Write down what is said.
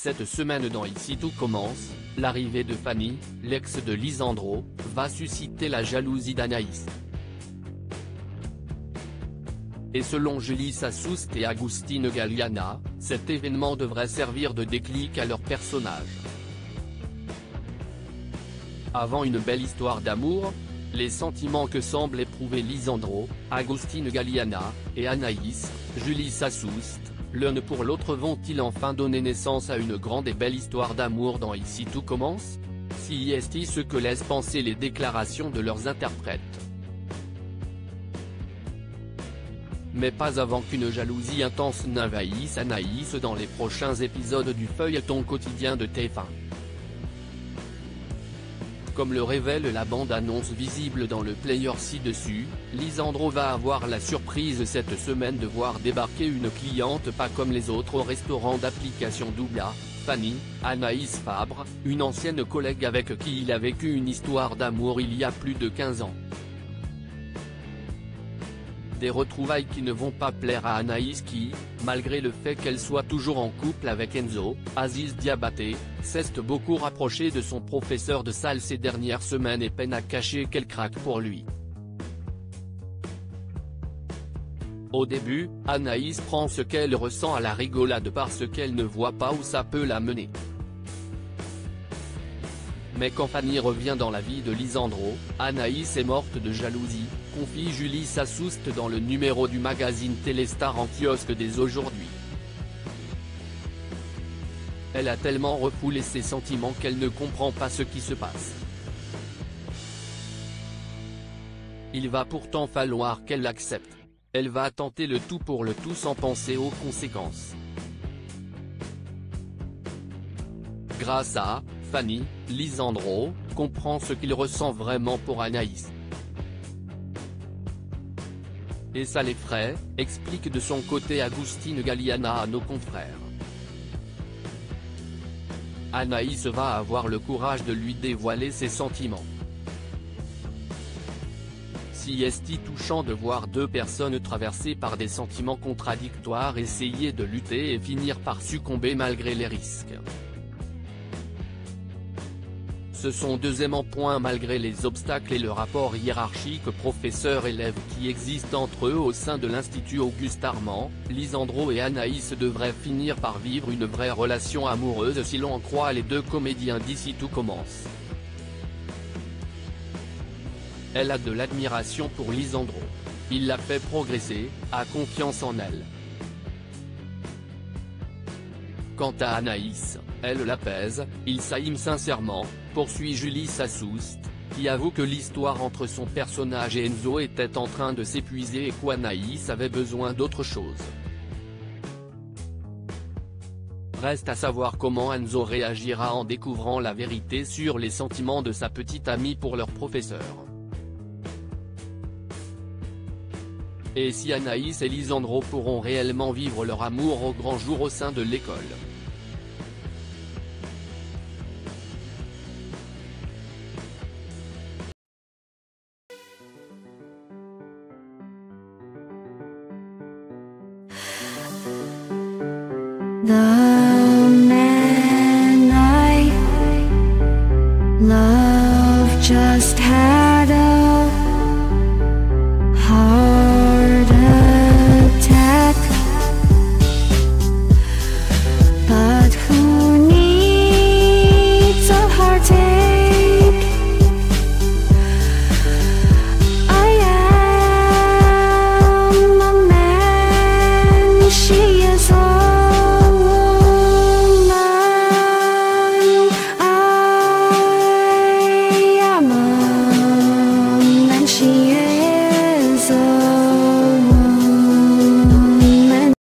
Cette semaine dans Ici tout commence, l'arrivée de Fanny, l'ex de Lisandro, va susciter la jalousie d'Anaïs. Et selon Julie Sassoust et Agustin Galliana, cet événement devrait servir de déclic à leur personnage. Avant une belle histoire d'amour, les sentiments que semblent éprouver Lisandro, Agustin Galliana, et Anaïs, Julie Sassoust, l'un pour l'autre vont-ils enfin donner naissance à une grande et belle histoire d'amour dans Ici tout commence? Si est ce que laissent penser les déclarations de leurs interprètes. Mais pas avant qu'une jalousie intense n'envahisse Anaïs dans les prochains épisodes du feuilleton quotidien de TF1. Comme le révèle la bande-annonce visible dans le player ci-dessus, Lisandro va avoir la surprise cette semaine de voir débarquer une cliente pas comme les autres au restaurant d'application Doubla, Fanny, Anaïs Fabre, une ancienne collègue avec qui il a vécu une histoire d'amour il y a plus de 15 ans. Des retrouvailles qui ne vont pas plaire à Anaïs qui, malgré le fait qu'elle soit toujours en couple avec Enzo, Aziz Diabaté, s'est beaucoup rapprochée de son professeur de salle ces dernières semaines et peine à cacher qu'elle craque pour lui. Au début, Anaïs prend ce qu'elle ressent à la rigolade parce qu'elle ne voit pas où ça peut la mener. Mais quand Fanny revient dans la vie de Lisandro, Anaïs est morte de jalousie, confie Julie Sassoust dans le numéro du magazine Téléstar en kiosque dès aujourd'hui. Elle a tellement refoulé ses sentiments qu'elle ne comprend pas ce qui se passe. Il va pourtant falloir qu'elle l'accepte. Elle va tenter le tout pour le tout sans penser aux conséquences. Grâce à Fanny, Lisandro comprend ce qu'il ressent vraiment pour Anaïs. Et ça l'effraie, explique de son côté Agustin Galliana à nos confrères. Anaïs va avoir le courage de lui dévoiler ses sentiments. Si est touchant de voir deux personnes traversées par des sentiments contradictoires essayer de lutter et finir par succomber malgré les risques. Ce sont deux aimants points malgré les obstacles et le rapport hiérarchique professeur-élève qui existe entre eux au sein de l'Institut Auguste Armand, Lisandro et Anaïs devraient finir par vivre une vraie relation amoureuse si l'on en croit les deux comédiens d'Ici tout commence. Elle a de l'admiration pour Lisandro. Il l'a fait progresser, a confiance en elle. Quant à Anaïs, elle l'apaise, il s'aime sincèrement, poursuit Julie Sassoust, qui avoue que l'histoire entre son personnage et Enzo était en train de s'épuiser et qu'Anaïs avait besoin d'autre chose. Reste à savoir comment Enzo réagira en découvrant la vérité sur les sentiments de sa petite amie pour leur professeur. Et si Anaïs et Lisandro pourront réellement vivre leur amour au grand jour au sein de l'école. 나